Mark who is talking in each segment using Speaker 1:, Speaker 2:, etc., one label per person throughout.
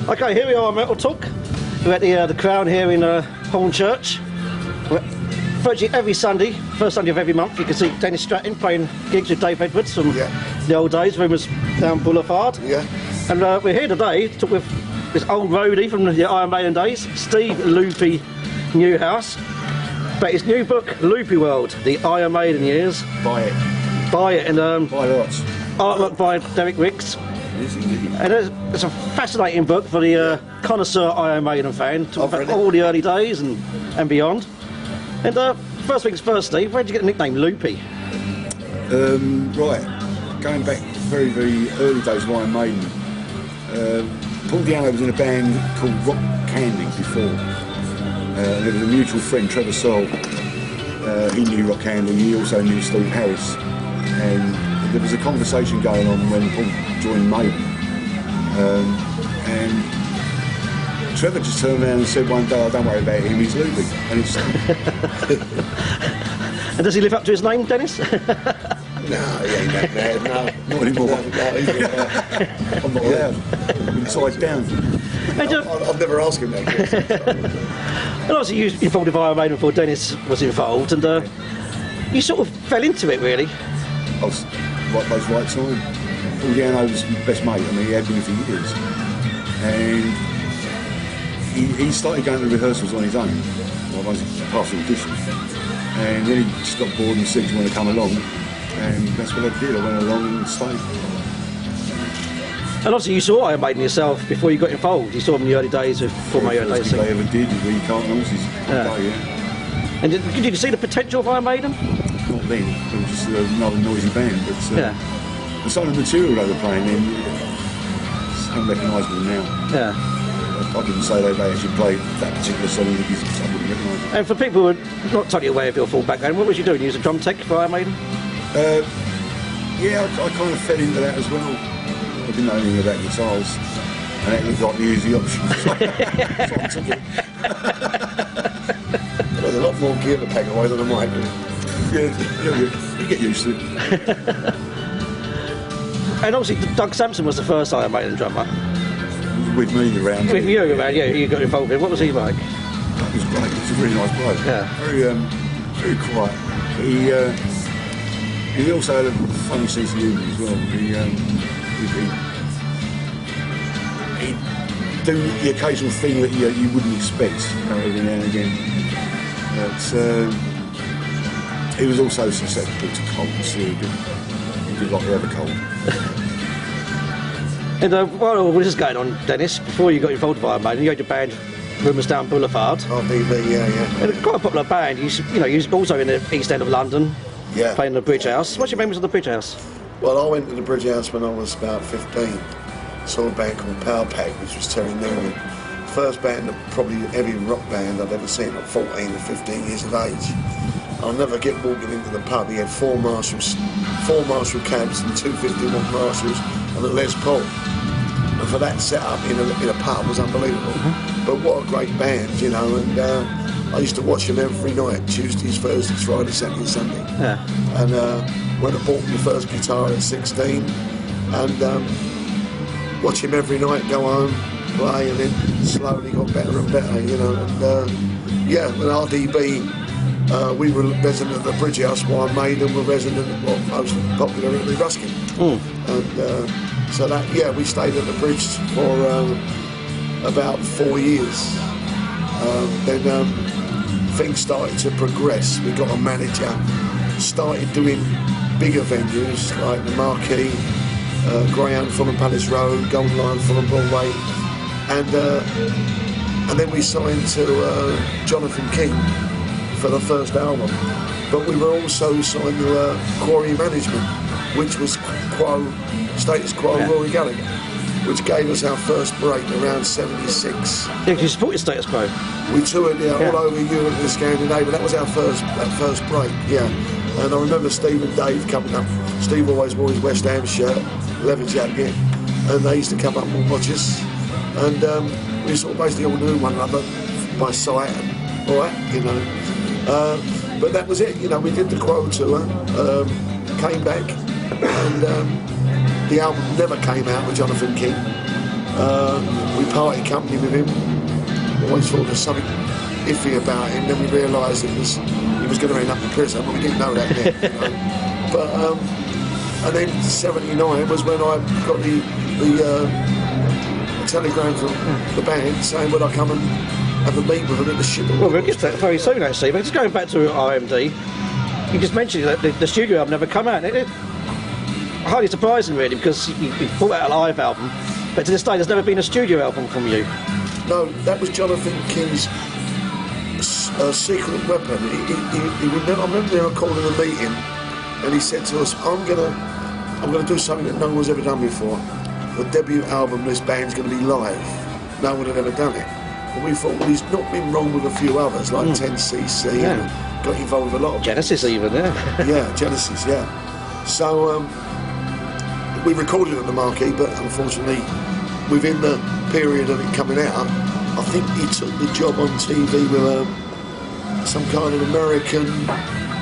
Speaker 1: Okay, here we are, Metal Talk. We're at the Crown here in Hornchurch. Virtually every Sunday, first Sunday of every month, you can see Dennis Stratton playing gigs with Dave Edwards from the old days when he was down Boulevard.
Speaker 2: Yeah.
Speaker 1: And we're here today to talk with this old roadie from the Iron Maiden days, Steve Loopy Newhouse, about his new book, Loopy World, the Iron Maiden Years.
Speaker 2: Buy it.
Speaker 1: Buy it. And
Speaker 2: buy lots.
Speaker 1: Artwork by Derek Ricks. And it's a fascinating book for the connoisseur Iron Maiden fan, talking about all the early days and beyond. And first things first, Steve, where did you get the nickname Loopy?
Speaker 2: Right, going back very, very early days of Iron Maiden, Paul Diano was in a band called Rock Candy before. There was a mutual friend, Trevor Soul. He knew Rock Candy, he also knew Steve Harris. And there was a conversation going on when Paul joined Maiden. And Trevor just turned around and said one day, "Oh, don't worry about him, he's Loopy." And it's
Speaker 1: And does he live up to his name, Dennis?
Speaker 2: No, he ain't that mad, no. Not anymore. I'm not allowed. Inside down. I've never asked him that question.
Speaker 1: And obviously you were involved with Iron Maiden before Dennis was involved, and you sort of fell into it, really.
Speaker 2: I was right place, right time. Paul Diano was my best mate. I mean, he had been for years. And he started going to rehearsals on his own. I was past audition. And then he just got bored and said, "Do you want to come along?" And that's what I did. I went along and stayed.
Speaker 1: And obviously you saw Iron Maiden yourself before you got involved. You saw them in the early days of Post-Maiden days.
Speaker 2: They ever did, we can't horses.
Speaker 1: And did you see the potential of Iron Maiden?
Speaker 2: Not then, it was just another noisy band. But and some of the material they were playing then, it's unrecognisable now.
Speaker 1: Yeah.
Speaker 2: I didn't say they actually played that particular song because I wouldn't recognise it.
Speaker 1: And for people who are not totally aware of your full background, what was you doing? You was a drum tech for Iron Maiden?
Speaker 2: Yeah, I kind of fell into that as well. I didn't know anything about guitars, and that looked like the easy option. So I took it. There's a lot more gear to pack away than I might do. Yeah, you get used to it.
Speaker 1: And obviously Doug Sampson was the first Iron Maiden drummer.
Speaker 2: With me around.
Speaker 1: With you around, yeah, you got involved in. What was he like?
Speaker 2: He was great. He was a really nice bloke.
Speaker 1: Yeah.
Speaker 2: Very quiet. He also had a funny sense of humour as well. He'd do the occasional thing that you wouldn't expect every now and again. But he was also susceptible to colds. He did like to have a cold.
Speaker 1: And while all this is going on, Dennis, before you got involved with Iron Maiden, you had your band Rumours Down Boulevard.
Speaker 2: RBB, yeah.
Speaker 1: And quite a popular band. You was also in the East End of London, playing in the Bridge House. What's your memories of the Bridge House?
Speaker 3: Well, I went to the Bridge House when I was about 15. Saw a band called Power Pack, which was Terry Newman. First band, probably heavy rock band I'd ever seen at 14 or 15 years of age. I'll never get walking into the pub. He had four Marshall cabs and 251 Marshalls and a Les Paul. And for that setup in a pub was unbelievable. But what a great band, you know. And I used to watch them every night, Tuesdays, Thursdays, Fridays, Saturday, Sunday.
Speaker 1: Yeah.
Speaker 3: And when I bought my first guitar at 16, and watch him every night, go home, play, and then slowly got better and better, you know. And yeah, with RDB, we were resident of the Bridge House, while Maiden were resident of what most popular at the Ruskin. And so that, yeah, we stayed at the Bridge for about 4 years. Then things started to progress. We got a manager, started doing bigger venues like the Marquee, Greyhound, Fulham Palace Road, Golden Lion, Fulham Broadway, and then we signed to Jonathan King for the first album. But we were also signed to Quarry Management, which was status quo Rory Gallagher, which gave us our first break around 76.
Speaker 1: Yeah, because you supported status quo.
Speaker 3: We toured all over Europe and Scandinavia. That was our first break, yeah. And I remember Steve and Dave coming up. Steve always wore his West Ham shirt, leather jacket, and they used to come up and watch us. And we sort of basically all knew one another by sight and all that, you know. But that was it, you know. We did the Quo tour, came back, and the album never came out with Jonathan King. We party company with him. Always thought there was something iffy about him. Then we realised he was going to end up in prison, but we didn't know that then. You know? But and then '79 was when I got the telegram from the band saying would I come and have a meet with them at the ship.
Speaker 1: Well, we'll get to that very soon, actually. But just going back to IMD, you just mentioned that the studio album never come out. It highly surprising, really, because you brought out a live album, but to this day, there's never been a studio album from you.
Speaker 3: No, that was Jonathan King's secret weapon. He would never, I remember him calling a meeting, and he said to us, "I'm gonna do something that no one's ever done before. The debut album, this band's gonna be live. No one had ever done it." And we thought, well, he's not been wrong with a few others, like 10cc, and got involved with a lot of
Speaker 1: Genesis, even, yeah.
Speaker 3: Yeah, Genesis, yeah. So we recorded at the Marquee, but unfortunately, within the period of it coming out, I think he took the job on TV with some kind of American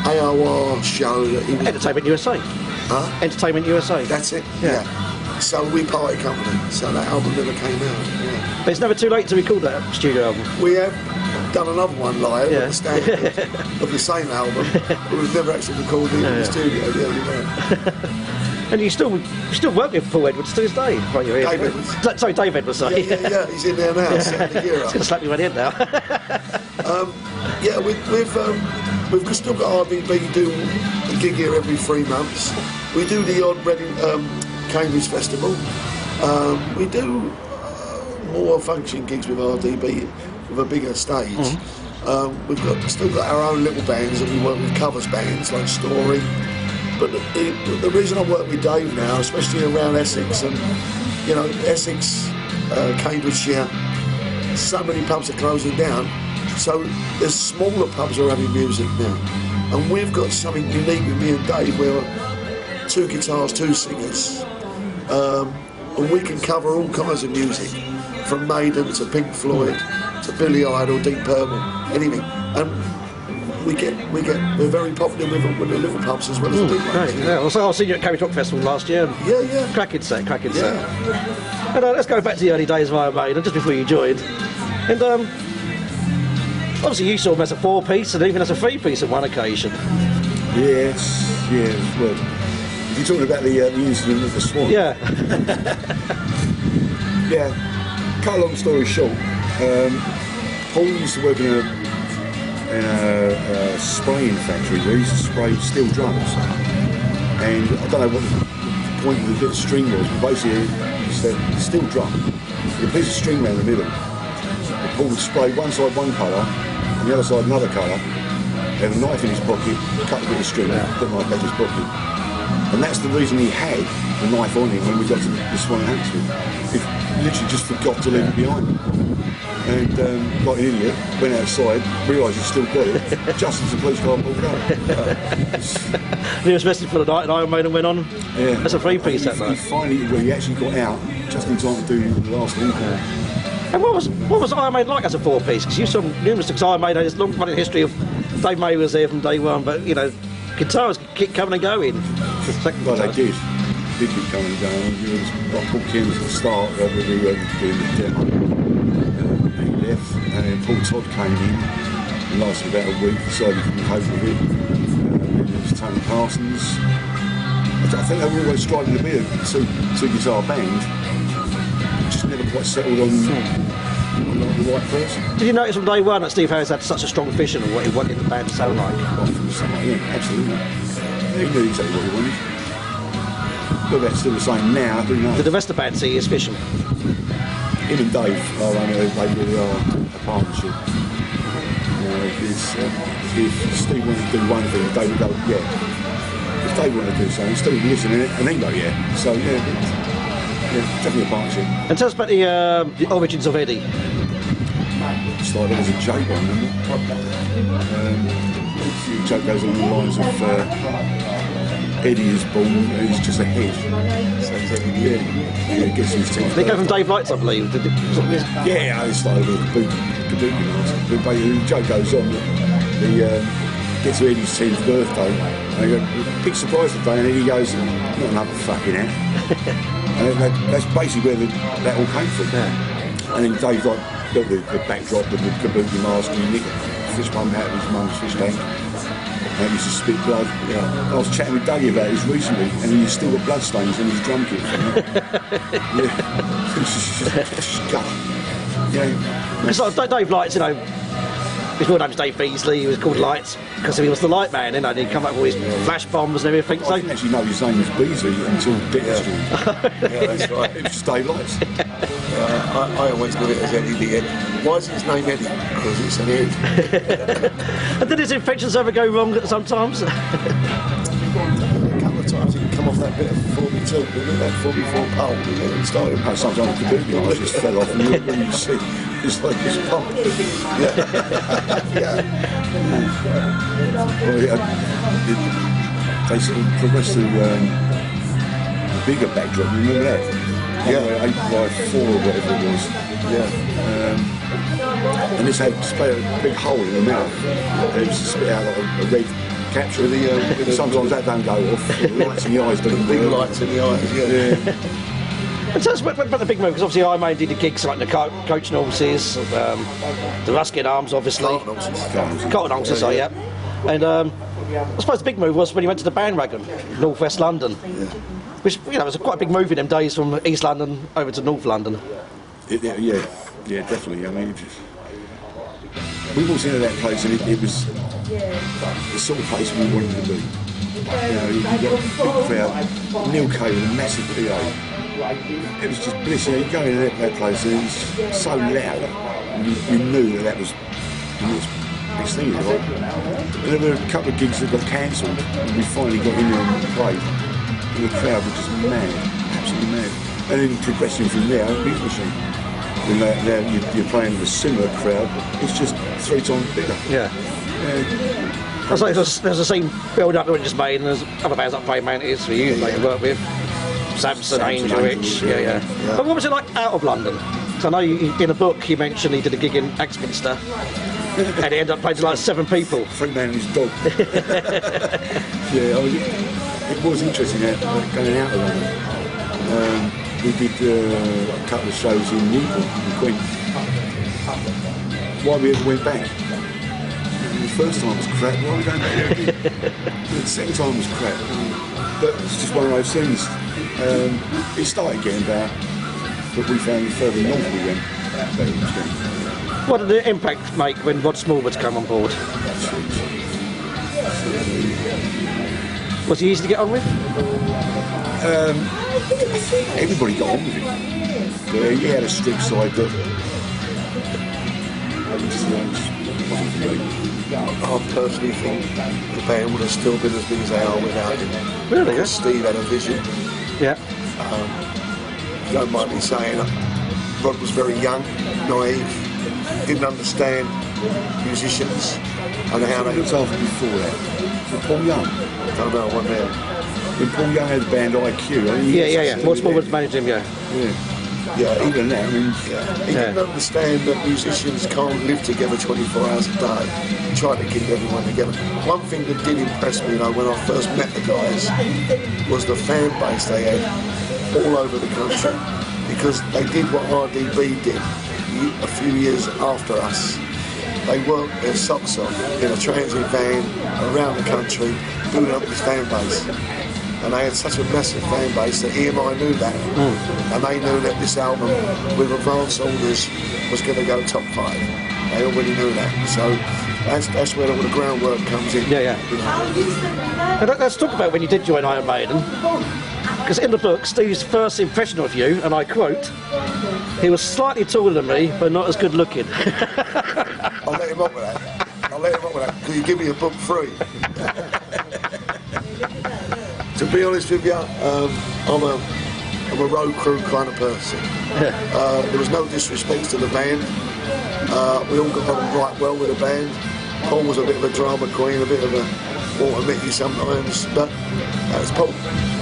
Speaker 3: AOR show that he was...
Speaker 1: Entertainment USA.
Speaker 3: Huh?
Speaker 1: Entertainment USA.
Speaker 3: That's it,
Speaker 1: Yeah.
Speaker 3: So we party company, so that album never came out, yeah.
Speaker 1: But it's never too late to record that studio album.
Speaker 3: We have done another one live
Speaker 1: Yeah.
Speaker 3: at the Stanford of the same album, but we've never actually recorded it in the studio, the only one.
Speaker 1: And you still work with Paul Edwards to this day, right? You're here.
Speaker 3: Dave Edwards.
Speaker 1: Sorry, Dave Edwards, sorry.
Speaker 3: Yeah, he's in there now, setting the gear
Speaker 1: It's
Speaker 3: up.
Speaker 1: going to slap me right in now.
Speaker 3: Yeah, we've still got RDB do a gig here every 3 months. We do the odd Reading, Cambridge Festival. We do more function gigs with RDB with a bigger stage. We've still got our own little bands, and we work with covers bands like Story. But the reason I work with Dave now, especially around Essex, and you know, Essex, Cambridgeshire, so many pubs are closing down. So there's smaller pubs are having music now, and we've got something unique with me and Dave, where 2 guitars, 2 singers, and we can cover all kinds of music, from Maiden to Pink Floyd to Billy Idol, Deep Purple, anything. And we're very popular with the little pubs as well as the big ones.
Speaker 1: Great, yeah. Well, so I was seeing you at Cambridge Rock Festival last year. And
Speaker 3: Yeah.
Speaker 1: cracking set.
Speaker 3: Yeah.
Speaker 1: And let's go back to the early days of Iron Maiden, just before you joined. And obviously you saw them as a 4-piece and even as a 3-piece on one occasion.
Speaker 2: Yes. Well, if you're talking about the incident with the Swan.
Speaker 1: Yeah.
Speaker 2: Yeah. Cut a long story short, Paul used to work in a spraying factory where he used to spray steel drums. And I don't know what the point of the bit of string was, but basically it's a steel drum with a piece of string around the middle. And Paul would spray one side one colour and the other side another colour, have a knife in his pocket, cut a bit of string, put the knife back in his pocket. And that's the reason he had the knife on him when we got to the Swan Hampstead. He literally just forgot to leave it behind him. And like an idiot, went outside, realised he'd still got it, just as the police car pulled up.
Speaker 1: He was rested for the night and Iron Maiden went on.
Speaker 2: Yeah.
Speaker 1: That's a 3-piece that night.
Speaker 2: He actually got out just in time to do the last encore.
Speaker 1: And what was Iron Maiden like as a 4-piece? Because you saw numerous things. Iron Maiden has a long running history of Dave May was there from day one, but you know, guitars keep coming and going.
Speaker 2: Well, they did keep coming and going. It was like Paul Kim's at the start, we were doing the demo. He left, and then Paul Todd came in. It lasted about a week, decided he couldn't cope with it. Then there was Tony Parsons. I think they were always striving to be a two-guitar band. Just never quite settled on the right person.
Speaker 1: Did you notice from day one that Steve Harris had such a strong vision of what he wanted the band to sound like?
Speaker 2: Yeah, absolutely. He knew exactly what he wanted. Whether that's still the same now, who knows?
Speaker 1: Did the rest of the band see his vision?
Speaker 2: Him and Dave are they really are a partnership. You know, if Steve wanted to do one thing, Dave would go, yeah. If Dave wanted to do something, Steve would listen and then go, yeah. So yeah, definitely a partnership.
Speaker 1: And tell us about the origins of Eddie.
Speaker 2: Started as a joke, I remember. The joke goes along the lines of Eddie is born and he's just a head. Yeah, gets his teeth.
Speaker 1: They go from Dave Lights, I believe.
Speaker 2: Yeah, I started with the kabuki mask. The joke goes on that he gets to Eddie's 10th birthday and they go, big surprise today, and Eddie goes, not another fucking hat. And that's basically where that all came from.
Speaker 1: Yeah.
Speaker 2: And then Dave got the backdrop with the kabuki mask and he nicked a fish pump out of his mum's fish tank. And he used to spit blood. Yeah. I was chatting with Dougie about this recently, and he's still got blood stains on his drum kit.
Speaker 1: Because Dave Lights, you know, his real name was Dave Beasley. He was called Lights because he was the light man, you know, and he'd come up with all his flash bombs and everything.
Speaker 2: I didn't actually know his name was Beasley until Dick Street.
Speaker 3: Yeah, that's right.
Speaker 2: It was just Dave Lights.
Speaker 3: I always knew it as Eddie the Ed. Why is his name Eddie? Because it's an Ed.
Speaker 1: And did his infections ever go wrong sometimes?
Speaker 3: A couple of times he can come off that bit of 42, that 44 pole, and started.
Speaker 2: No, sometimes the kabuki mask just fell off, and when you see, it's like this pump.
Speaker 3: Yeah.
Speaker 2: Well, they sort of progressed to bigger backdrop. You remember that?
Speaker 3: Yeah.
Speaker 2: 8x4 or whatever it was.
Speaker 3: Yeah.
Speaker 2: And this had a big hole in the mouth, and it was to spit out like a red capture. Sometimes that don't go off. The lights in the eyes don't
Speaker 3: big lights in the eyes. Yeah.
Speaker 1: And tell us about the big move, because obviously Iron Maiden did the gigs like the Coaching Horses, the Ruskin Arms, obviously. Cotton Horses, sorry, yeah. And I suppose the big move was when he went to the bandwagon, North West London.
Speaker 3: Yeah.
Speaker 1: Which, you know, was quite a big move in them days from East London over to North London.
Speaker 2: Yeah, definitely. I mean, we walked into that place and it was the sort of place we wanted to be. You know, you got a big crowd, Neil Kay with a massive PA. It was just bliss. You know, you go into that place and it was so loud, and you knew that was the next thing. Right? And there were a couple of gigs that got cancelled, and we finally got in there and played. And the crowd was just mad, absolutely mad. And then progressing from there, Big Machine. And now you're playing with a similar crowd, it's just 3 times bigger.
Speaker 1: Yeah. I was like, there's a scene build up that we just made, and there's other bands like Play Mantis for you that you work with. Samson, Angel Rich, yeah. But what was it like out of London? So I know in a book you mentioned he did a gig in Axminster, and he ended up playing to like 7 people.
Speaker 2: 3 man and his dog. Yeah, it was interesting going out of London. We did a couple of shows in Newport, in Queen. Why we ever went back? The first time was crap, why are we going back there again? The second time was crap. But it's just one of those things. It started getting better, but we found the further north we went, better it was getting.
Speaker 1: What did the impact make when Rod Smallwood came on board? Was he easy to get on with?
Speaker 2: Everybody got on with him. He had a strict side that just wasn't for me.
Speaker 3: I personally think the band would have still been as big as they are without him.
Speaker 1: Really?
Speaker 3: Because Steve had a vision.
Speaker 1: Yeah.
Speaker 3: You don't mind me saying, Rod was very young, naive, didn't understand musicians and how they...
Speaker 2: Who looked after before that? Was Paul Young?
Speaker 3: I don't know, one there.
Speaker 2: When Paul Young had the band IQ,
Speaker 1: Yeah. Rod Smallwood's managed him, yeah.
Speaker 3: Yeah,
Speaker 2: even that, I mean...
Speaker 3: He didn't understand that musicians can't live together 24 hours a day. He tried to keep everyone together. One thing that did impress me, though, when I first met the guys, was the fan base they had all over the country. Because they did what RDB did a few years after us. They worked their socks off in a transit van around the country, building up this fan base. And they had such a massive fan base that EMI knew that. And they knew that this album, with advance orders, was going to go top 5. They already knew that. So that's where all the groundwork comes in.
Speaker 1: Yeah. And let's talk about when you did join Iron Maiden. Because in the book, Steve's first impression of you, and I quote, he was slightly taller than me, but not as good looking.
Speaker 3: I'll let him up with that. Because you give me a book free. To be honest with you, I'm a road crew kind of person. There was no disrespect to the band. We all got on right well with the band. Paul was a bit of a drama queen, a bit of a water Mickey sometimes, but that's Paul.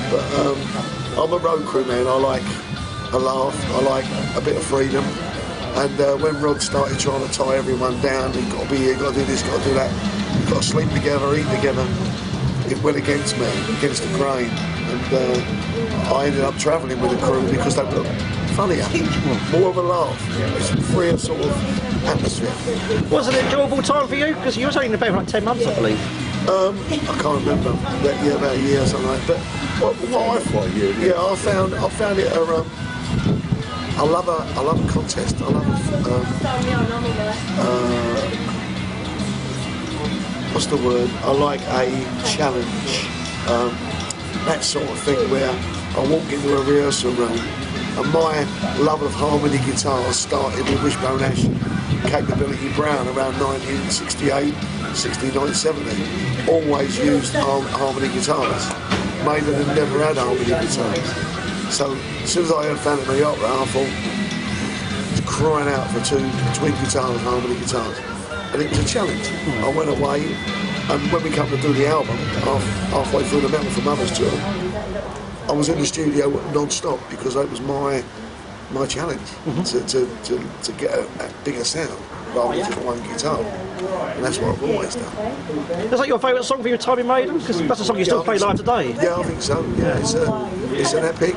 Speaker 3: But I'm a road crew man. I like a laugh. I like a bit of freedom. And when Rod started trying to tie everyone down, you've got to be here, got to do this, got to do that, you've got to sleep together, eat together, it went against me, against the grain. And I ended up travelling with the crew because they were funnier, more of a laugh. It's a freer sort of atmosphere.
Speaker 1: Was it an enjoyable time for you? Because you were only in the band for like 10 months, I believe.
Speaker 3: I can't remember, but yeah, about a year or something like that. But what I found it I love a contest. I love what's the word? I like a challenge. That sort of thing where I walk into a rehearsal room and my love of harmony guitars started with Wishbone Ash, Capability Brown around 1968, 69, 70. Always used harmony guitars. Maiden had never had harmony guitars. So as soon as I heard Phantom of the Opera, I thought, it's crying out for two twin guitars, harmony guitars. And it was a challenge. I went away, and when we come to do the album, halfway through the Metal for Mothers tour, I was in the studio non-stop because that was my challenge, to get a bigger sound rather than just one guitar. And that's what I've always done.
Speaker 1: Is that your favourite song for your time in Maiden? Because that's a song you still play live today.
Speaker 3: Yeah, I think so. Yeah, it's an epic.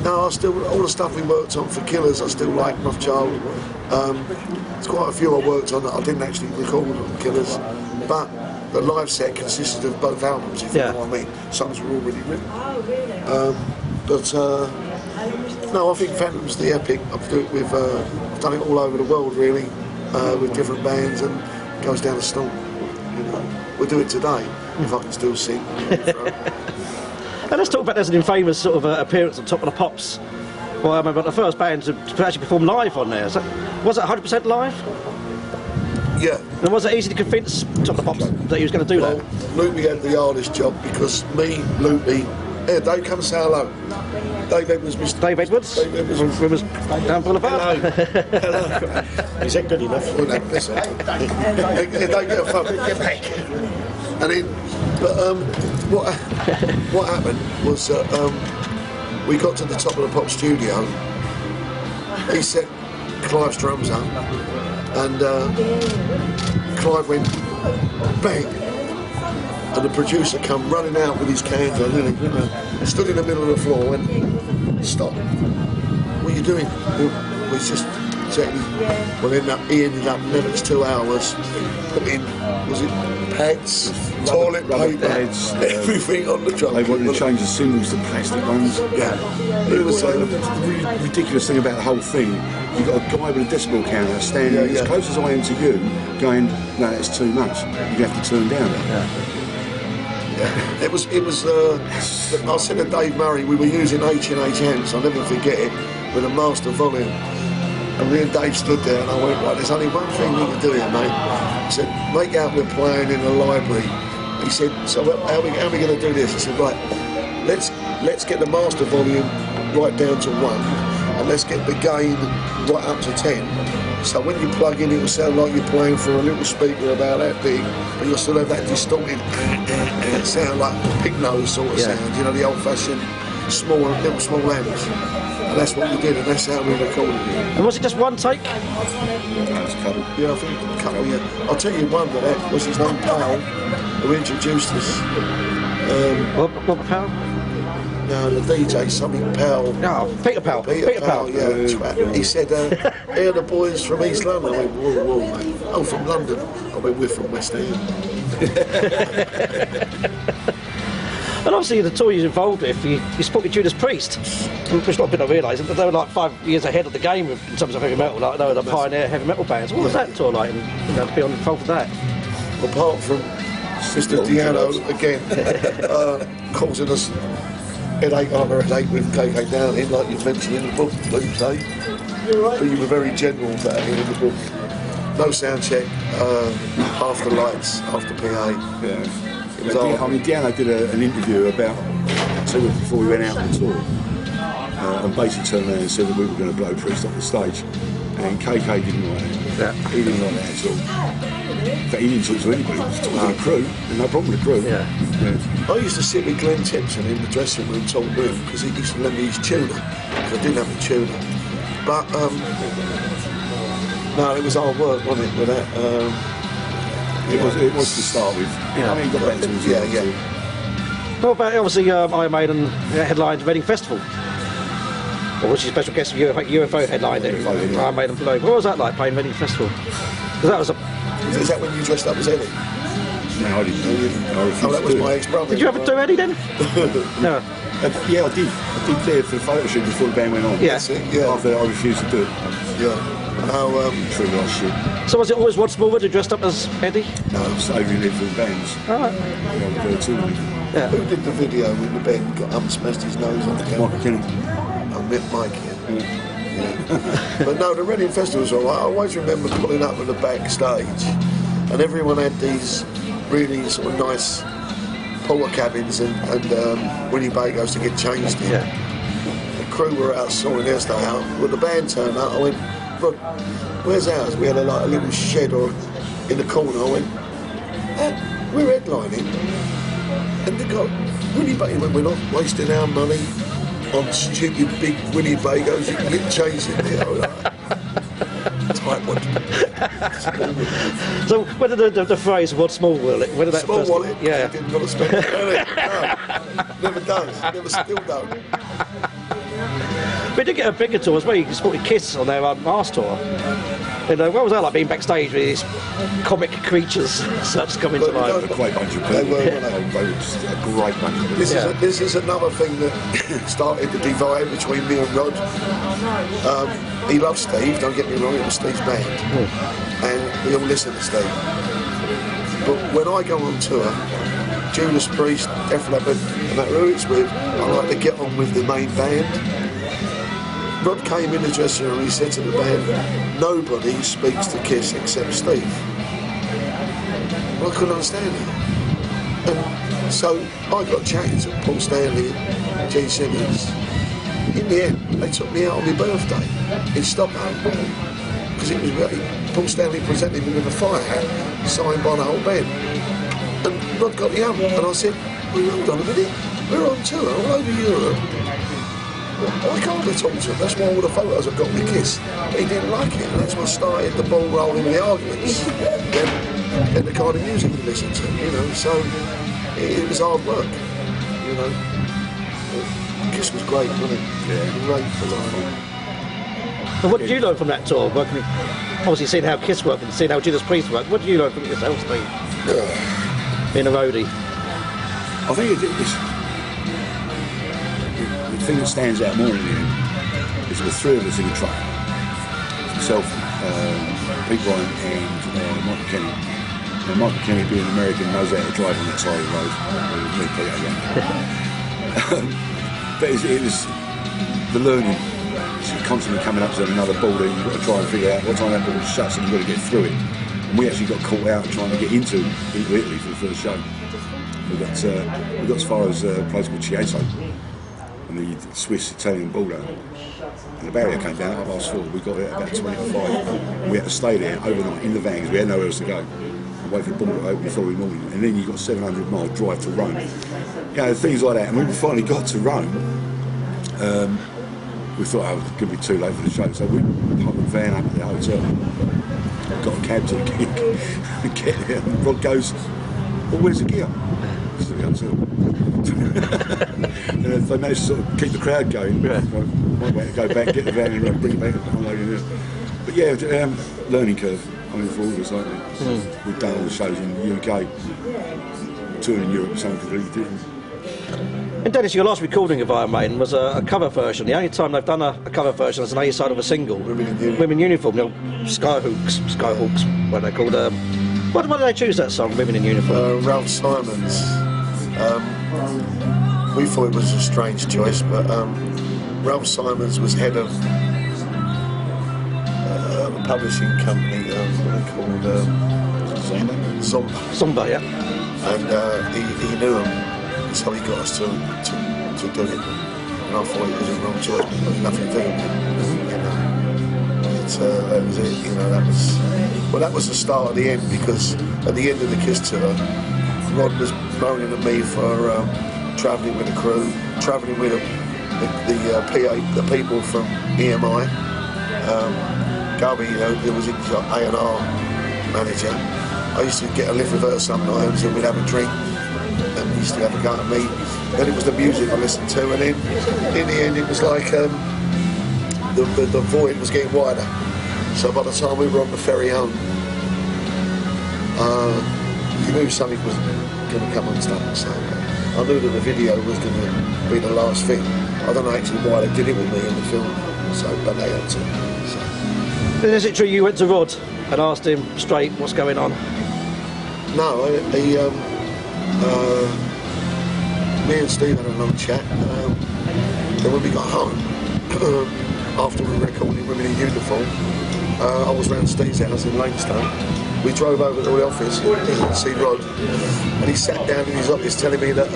Speaker 3: No, all the stuff we worked on for Killers, I still like Rothschild. There's quite a few I worked on that I didn't actually record on Killers, but the live set consisted of both albums, if you know what I mean. Songs were already written. No, I think Phantom's the epic. I've done it all over the world, really, with different bands, and it goes down the storm. You know, we'll do it today if I can still sing.
Speaker 1: And let's talk about there's an infamous sort of appearance on Top of the Pops. Well, I remember the first band to actually perform live on there. So, was it 100% live?
Speaker 3: Yeah.
Speaker 1: And was it easy to convince Top of the Pops that he was going to do that?
Speaker 3: Loopy had the hardest job because me, Loopy, Dave, come and say hello. Dave Edwards, Mr.
Speaker 1: Dave Edwards?
Speaker 3: Dave Edwards.
Speaker 1: From down Boulevard?
Speaker 3: Hello. Is that good enough? Well, no, that's all right. Don't get a phone. Get back. And then, but what happened was that we got to the Top of the Pop studio. He set Clive's drums up, and Clive went bang, and the producer come running out with his cans on, and he stood in the middle of the floor and went, "Stop! What are you doing?" We just exactly. Well, he ended up the next 2 hours putting, was it pads, toilet paper,
Speaker 2: pads,
Speaker 3: everything on the drum.
Speaker 2: They wanted to change the cymbals to plastic ones.
Speaker 3: Yeah.
Speaker 2: It was the really ridiculous thing about the whole thing. You've got a guy with a decibel counter standing as close as I am to you, going, "No, that's too much. You have to turn down."
Speaker 3: It was. I said to Dave Murray, we were using H&H amps. I'll never forget it, with a master volume. And me and Dave stood there, and I went, "Right, there's only one thing we can do here, mate." He said, "Make out we're playing in a library." He said, "So how are we going to do this?" I said, "Right, let's get the master volume right down to 1, and let's get the gain right up to 10. So when you plug in, it will sound like you're playing for a little speaker about that big, but you'll still have that distorted sound, like pig nose sort of sound. You know, the old-fashioned small amps." And that's what we did, and that's how we recorded it.
Speaker 1: And was it just one take?
Speaker 2: That's a couple.
Speaker 3: Yeah, I think a couple, yeah. I'll tell you one that was his name, Powell, who introduced us.
Speaker 1: Robert Powell?
Speaker 3: No, the DJ, something Powell.
Speaker 1: No, Peter Powell.
Speaker 3: Peter Powell, yeah. He said, "Here are the boys from East London." I went, "Whoa, mate." "Oh, from London." I went, "We're from West End."
Speaker 1: And obviously the tour you're involved with, you supported Judas Priest, which a lot of people don't realise, they were like 5 years ahead of the game in terms of heavy metal, like they were the pioneer heavy metal bands. What was that tour like, and to be involved with that?
Speaker 3: Apart from Mr. Diano, again, causing us headache after headache with KK down in, like you mentioned in the book, Luke, but you were very general about it in the book. No sound check, half the lights, half the PA.
Speaker 2: Yeah. Diano did an interview about 2 weeks before we went out on the tour, and basically turned around and said that we were going to blow Priest off the stage, and KK didn't like it.
Speaker 1: Yeah.
Speaker 2: He didn't like that at all. In fact, he didn't talk to anybody. He was talking to the crew. There's no problem with the crew.
Speaker 1: Yeah.
Speaker 3: I used to sit with Glenn Tipton in the dressing room, talk with him, because he used to lend me his tuner, because I didn't have a tuner. But no, it was hard work, wasn't it? With that.
Speaker 2: It was to start with.
Speaker 1: Yeah.
Speaker 2: I mean, it got better towards the end.
Speaker 1: What about, obviously, Iron Maiden headlined Reading Festival? Or was she special guest of UFO headlined it? Iron Maiden Below. What was that like, playing Reading Festival? Because that was a...
Speaker 3: Is that when you dressed up as Eddie?
Speaker 2: No, I didn't.
Speaker 3: Oh, that was my ex-brother.
Speaker 1: Did you ever do Eddie then? No.
Speaker 2: Yeah, I did. I did there for the photo shoot before the band went on.
Speaker 1: Yeah.
Speaker 3: That's it, yeah.
Speaker 2: After that, I refused to do it.
Speaker 3: Yeah. How,
Speaker 2: True last shit.
Speaker 1: So was it always Rod Smallwood who dressed up as Eddie?
Speaker 2: No, I was saving it for the bands.
Speaker 1: All right.
Speaker 2: I was there too.
Speaker 1: Yeah.
Speaker 3: who did the video when the band got smashed his nose on the camera?
Speaker 2: Michael Kenny.
Speaker 3: I met Mike, yeah. But no, the Reading Festival was alright. I always remember pulling up at the backstage and everyone had these really sort of nice porter cabins and Winnebagos to get changed in.
Speaker 1: Yeah.
Speaker 3: The crew were out sorting their stuff out. When the band turned up, I went, Rod, where's ours? We had a little shed or in the corner. I went, we're headlining. And they got Winnebagos went, we're not wasting our money on stupid big Winnebagos. You can get changed in there. Tight one.
Speaker 1: So where did the phrase "Rod Small Wallet"? Where did that
Speaker 3: Small
Speaker 1: first...
Speaker 3: wallet.
Speaker 1: Yeah.
Speaker 3: Didn't want to spend it. No, never does. Never still don't.
Speaker 1: We did get a bigger tour as well. You supported Kiss on their last tour. You know, what was that like being backstage with these comic creatures such coming to life?
Speaker 2: A great bunch of people.
Speaker 3: They were,
Speaker 2: They were just a great bunch of people.
Speaker 3: This is another thing that started the divide between me and Rod. He loves Steve, don't get me wrong, it was Steve's band. And we all listen to Steve. But when I go on tour, Judas Priest, Def Leppard, no matter who it's with, I like to get on with the main band. Rod came in the dressing room and he said to the band, nobody speaks to Kiss except Steve. Well, I couldn't understand it. And so I got chatting to Paul Stanley and Gene Simmons. In the end, they took me out on my birthday in Stockholm because it was Paul Stanley presented me with a fire hat signed by the whole band. And Rod got me up and I said, well, hold on a minute, we're on tour all over Europe. Why can't I talk to him? That's why all the photos I've got with Kiss. He didn't like it, and that's what started the ball rolling with the arguments. Then the kind of music we listened to, you know. So it was hard work, you know. Kiss was great, wasn't it? Yeah. Great for life.
Speaker 1: And what did you learn from that tour? Working with, obviously seeing how Kiss worked and seeing how Judas Priest worked. What did you learn from it yourself, Steve? Being a roadie.
Speaker 2: I think it's the thing that stands out more in the end is the three of us in the truck. Myself, Pete Ryan and Michael Kenny. Now, Michael Kenny, being American, knows how to drive on that side of the road. Me, Peter, yeah. But it was the learning. It's constantly coming up to another border. You've got to try and figure out what time that border shuts and you've got to get through it. And we actually got caught out trying to get into Italy for the first show. We got as far as a place called Chiasso, on the Swiss-Italian border. And the barrier came down at 4:30. We got there at about 25. We had to stay there overnight in the vans. We had nowhere else to go. And wait for the border to open the following morning. And then you got 700-mile drive to Rome. You know, things like that. And when we finally got to Rome, we thought, oh, it was going to be too late for the show. So we parked the van up at the hotel, got a cab to the gig, and get there. And Rod goes, well, where's the gear? It's the hotel. And if they managed to sort of keep the crowd going, might wait to go back, get the van and bring it back and unload it. But yeah, learning curve. I mean, for all of us, like that. We've done all the shows in the UK. Touring in Europe was something completely different.
Speaker 1: And Dennis, your last recording of Iron Maiden was a cover version. The only time they've done a cover version is an A-side of a single. Women in Uniform. You know, Skyhawks, what are they called? Why did they choose that song, Women in Uniform?
Speaker 3: Ralph Simons. We thought it was a strange choice, but Ralph Simons was head of a publishing company, what are they called? Zomba,
Speaker 1: yeah.
Speaker 3: And he knew him, so he got us to do it. And I thought it was a wrong choice, but it had nothing to do with it. You know, that was it. You know, that was the start of the end, because at the end of the Kiss tour, Rod was moaning at me for travelling with the crew, travelling with the people from EMI. Gubby, you know, there was his A&R manager. I used to get a lift with her sometimes and we'd have a drink. and we used to have a go at me. Then it was the music I listened to, and then in the end it was like the void was getting wider. So by the time we were on the ferry home, you knew something was going to come unstuck. So I knew that the video was going to be the last thing. I don't know actually why they did it with me in the film, but they had to. So.
Speaker 1: Is it true you went to Rod and asked him straight what's going on?
Speaker 3: No, me and Steve had a long chat. Then when we got home, after we recorded Women in Uniform, I was round Steve's house in Leinstone. We drove over to the office to see Rod, and he sat down in his office telling me that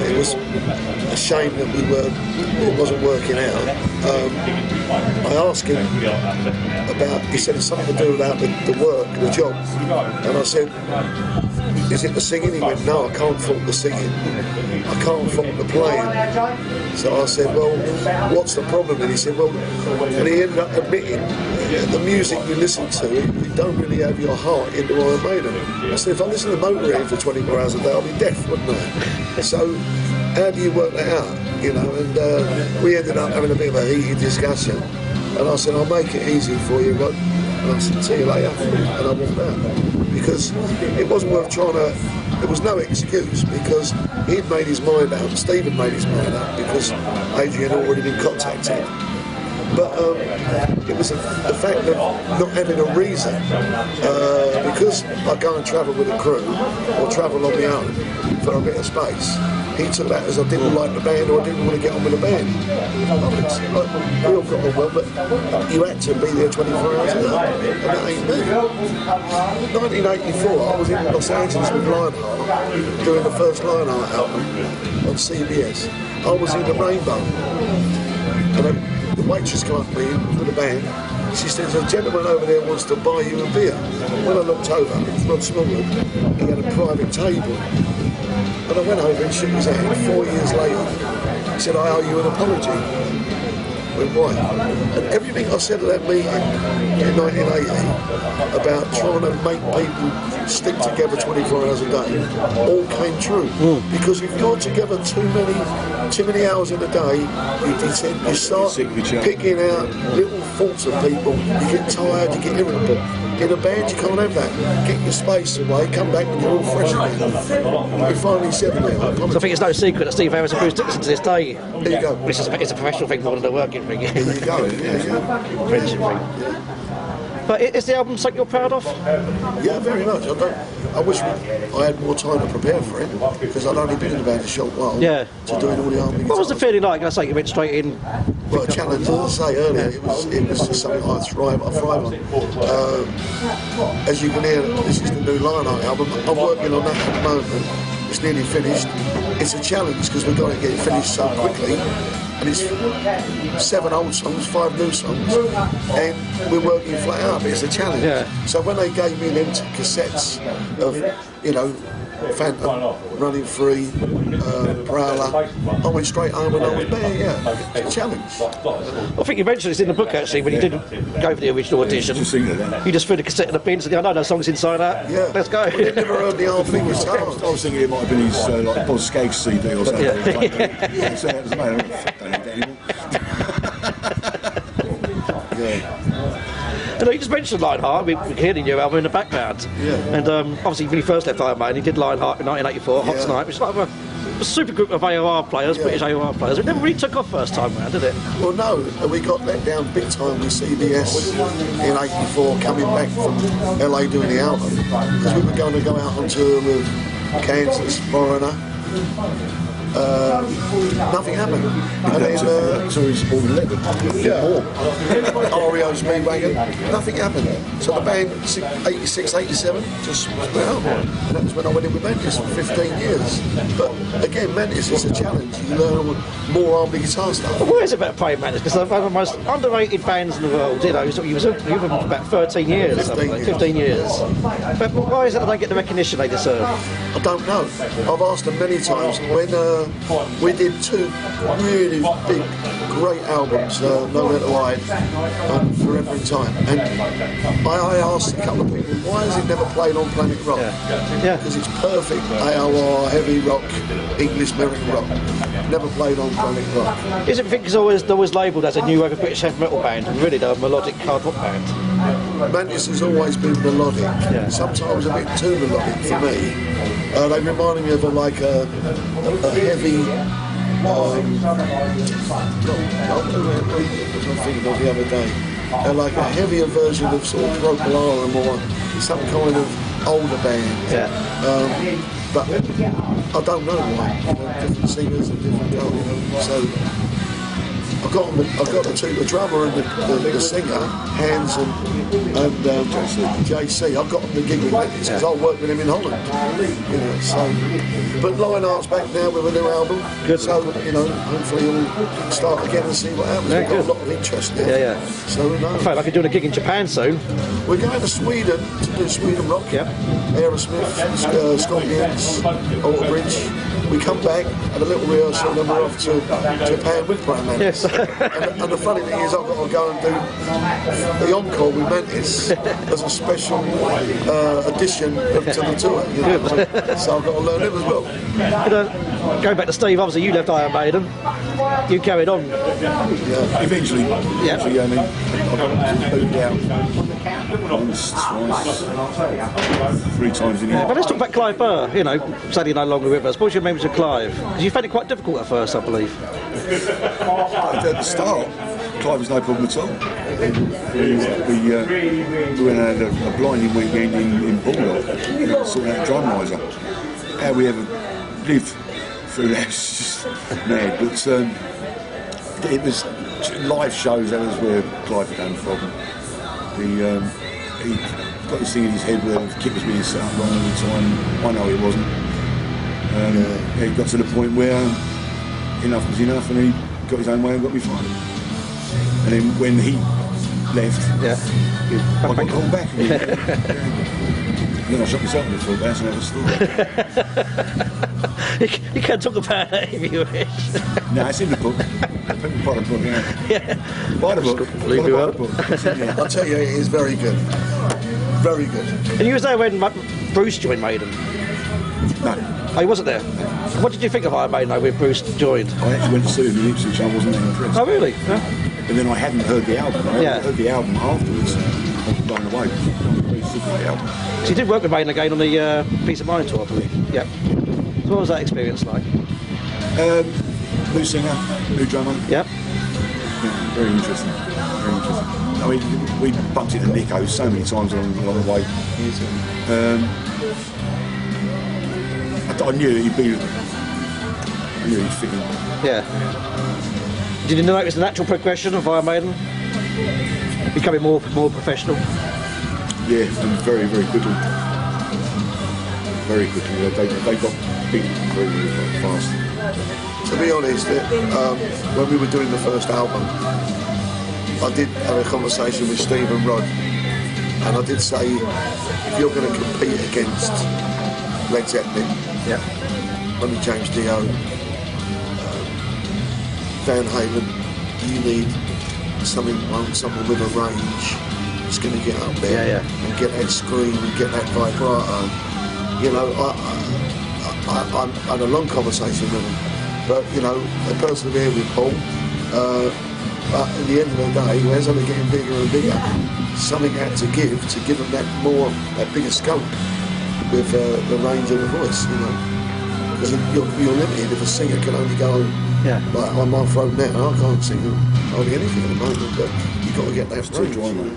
Speaker 3: it was a shame that it wasn't working out. I asked him about, he said it's something to do about the work, the job, and I said, is it the singing? He went, no, I can't fault the singing, I can't fault the playing. So I said, well, what's the problem? And he said, well, and he ended up admitting, the music you listen to, you don't really have your heart into Iron Maiden. I said, if I listen to Motorhead for 24 hours a day, I'll be deaf, wouldn't I? So how do you work that out? You know, and we ended up having a bit of a heated discussion, and I said, I'll make it easy for you, Rod. And I said, see you later, and I walked out. Because it wasn't worth trying to, there was no excuse, because he'd made his mind up, Steve had made his mind up, because Adrian had already been contacted. But it was the fact of not having a reason, because I go and travel with a crew, or travel on my own for a bit of space. He took that as I didn't like the band, or I didn't want to get on with the band. We all got on well, but you had to be there 24 hours a day, and that ain't me. 1984, I was in Los Angeles with Lionheart, doing the first Lionheart album on CBS. I was in the Rainbow, and the waitress came up to me with the band. She says, a gentleman over there wants to buy you a beer. When I looked over, it was Rod Smallwood, he had a private table. And I went over and shook his hand. 4 years later, he said, I owe you an apology. I went, why? And everything I said at that meeting in 1980 about trying to make people stick together 24 hours a day all came true. Because if you're together too many hours in a day, you start picking out little faults of people, you get tired, you get irritable. In a band, you can't have that. Get your space away, come back and you're all fresh again. You finally said that.
Speaker 1: So I think it's no secret that Steve Harris and Bruce Dickinson to this day.
Speaker 3: There you go.
Speaker 1: Which is it's a professional thing more than a working thing.
Speaker 3: There you go.
Speaker 1: Friendship thing. But is the album something you're proud of?
Speaker 3: Yeah, very much. I wish I had more time to prepare for it, because I'd only been in the band a short while.
Speaker 1: Yeah.
Speaker 3: To doing all the harmony.
Speaker 1: What was the feeling like? I say you went straight in.
Speaker 3: Well, a challenge, as I say earlier, it was just something I thrive on. As you can hear, this is the new Lionheart album. I'm working on that at the moment. It's nearly finished. It's a challenge because we've got to get it finished so quickly. And it's 7 old songs, 5 new songs, and we're working flat out, but it's a challenge.
Speaker 1: Yeah.
Speaker 3: So when they gave me them cassettes of, Phantom, Running Free, Prowler, I went straight home and I was there, it's a challenge.
Speaker 1: I think you mentioned this in the book actually, when you didn't go for the original audition. You just threw the cassette in the bin and said, I know those songs inside that, let's go.
Speaker 3: Well, they never heard the whole thing was
Speaker 2: I was thinking it might have been his like Boz Skaggs CD or something.
Speaker 3: Yeah.
Speaker 2: So that was amazing. Don't need that anymore.
Speaker 1: And you just mentioned Lionheart, we can hear the new album in the background.
Speaker 3: Yeah.
Speaker 1: And obviously when he first left Iron Maiden, he did Lionheart in 1984, Hot Tonight, which is like a super group of AOR players, British AOR players. It never really took off first time round, did it?
Speaker 3: Well, no, we got let down big time with CBS in '84, coming back from LA doing the album, because we were going to go out on tour with Kansas, Foreigner. Nothing happened. And then,
Speaker 2: so he's all 11.
Speaker 3: REO Speedwagon, nothing happened. So the band, 86, 87, just split up. And that was when I went in with Mantis for 15 years. But again, Mantis is a challenge. You learn more harmony guitar stuff.
Speaker 1: But what is it about playing Mantis? Because they're one of the most underrated bands in the world, you was with them for about 13 years, 15 years. But why is it that they get the recognition they deserve?
Speaker 3: I don't know. I've asked them many times. When we did 2 really big, great albums, No Matter Wide and Forever in Time. And I asked a couple of people, why is it never played on Planet Rock?
Speaker 1: Yeah.
Speaker 3: Because it's perfect AOR, heavy rock, English American rock. Never played on Planet Rock.
Speaker 1: Is it because they're always labelled as a new wave of British heavy metal band, and really they're a melodic hard rock band?
Speaker 3: Mantis has always been melodic, sometimes a bit too melodic for me. They reminded me of a heavy. I was thinking of the other day. Like a heavier version of sort of Procol Harum or some kind of older band.
Speaker 1: Yeah.
Speaker 3: But I don't know why. Different singers and different guys. So I've got the drummer and the singer, Hans and JC. I've got them the gig with Mantis because I worked with him in Holland. You know, so. But Lionheart's back now with a new album.
Speaker 1: Good.
Speaker 3: So hopefully we'll start again and see what happens. We've got a lot of interest there.
Speaker 1: Yeah.
Speaker 3: So
Speaker 1: I feel like you're doing a gig in Japan soon.
Speaker 3: We're going to Sweden to do Sweden Rock.
Speaker 1: Yeah.
Speaker 3: Aerosmith, Scorpions, Alter Bridge. We come back at a little rehearsal and then we're off to Japan with Brian Mantis.
Speaker 1: Yes.
Speaker 3: and the funny thing is I've got to go and do the encore with Mantis as a special addition to the tour. You know? So I've got to learn it as well.
Speaker 1: Going back to Steve, obviously you left Iron Maiden. You carried on.
Speaker 2: Yeah. Eventually, I mean, I got booted out once, twice, 3 times in a year.
Speaker 1: But let's talk about Clive Burr, sadly no longer with us. What's your memories of Clive? Because you found it quite difficult at first, I believe.
Speaker 2: At the start, Clive was no problem at all. We went and had a blinding weekend in Boulevard, sorting out a drum riser. How we ever lived through that was just mad. But it was live shows, that was where Clive came from. He got this thing in his head where the kit was being set up wrong all the time. I know it wasn't. It got to the point where enough was enough and he got his own way and got me fired. And then when he left, I got called back again. And then I shot myself in the foot, that's another story.
Speaker 1: You can't talk about it if you wish.
Speaker 2: No, it's in the book. People buy the book, Buy the book.
Speaker 1: Leave you up.
Speaker 3: I'll tell you, it is very good. Very good.
Speaker 1: And you was there when Bruce joined Maiden?
Speaker 2: No.
Speaker 1: Oh, he wasn't there? What did you think of Iron Maiden when Bruce joined?
Speaker 2: I actually went to see him in Ipswich, I wasn't that impressed.
Speaker 1: Oh, really? Yeah.
Speaker 2: And then I hadn't heard the album. I heard the album afterwards. I was blown away. Very super the album.
Speaker 1: So you did work with Maiden again on the Peace of Mind tour, I believe. Yep. So what was that experience like?
Speaker 2: New singer, new drummer.
Speaker 1: Yep.
Speaker 2: Yeah, very interesting. Very interesting. I mean, we bumped into Nico so many times along the way. I knew he'd fit in.
Speaker 1: Yeah. Did you notice the natural progression of Iron Maiden? Becoming more professional?
Speaker 2: Yeah, and very, very quickly. Very quickly. They got big very fast.
Speaker 3: To be honest, when we were doing the first album, I did have a conversation with Steve and Rod, and I did say, if you're going to compete against Led Zeppelin, Ronnie James Dio, Van Halen, you need someone with a range that's going to get up there and get that scream and get that vibrato. I had a long conversation with him, but they persevered with Paul. But at the end of the day, as they were getting bigger and bigger, something had to give them that bigger scope with the range of the voice, because you're limited if a singer can only go like I'm off road now. I can't sing hardly anything at the moment, but you've got to get that range.
Speaker 2: Dry, mate.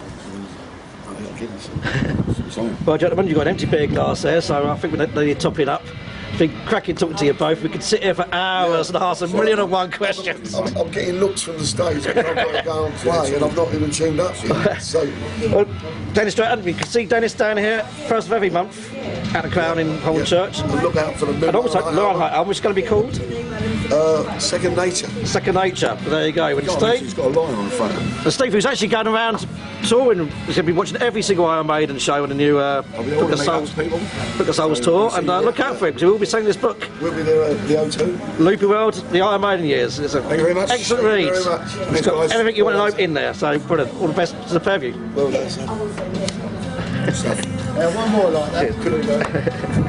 Speaker 1: Well, gentlemen, you've got an empty beer glass there, so I think we need to top it up. It's been cracking talking to you both. We could sit here for hours and ask a million and one questions.
Speaker 3: I'm getting looks from the stage because I've got to go and play and I've not even tuned up yet. So,
Speaker 1: well, Dennis Stratton, you can see Dennis down here, first of every month, at the Crown in Holland Church.
Speaker 3: And look out for the
Speaker 1: And also, Lionheart album, which is going to be called?
Speaker 3: Second Nature.
Speaker 1: Second Nature. There you go. And Steve,
Speaker 2: he's got a line on the front.
Speaker 1: and Steve, who's actually going around touring, he's going to be watching every single Iron Maiden show on the new Book of Souls tour. And look out for him, because he will be be selling this book.
Speaker 3: We'll be there at the O2.
Speaker 1: Loopy World, the Iron Maiden years. It's a
Speaker 3: Thank you very much.
Speaker 1: excellent
Speaker 3: Thank you
Speaker 1: read.
Speaker 3: very much.
Speaker 1: It's
Speaker 3: Thanks,
Speaker 1: got
Speaker 3: guys.
Speaker 1: everything you want
Speaker 3: Well
Speaker 1: to know in there. So brilliant. All the best to the pair of you.
Speaker 3: Well done, sir.
Speaker 2: Stuff.
Speaker 3: One more like that.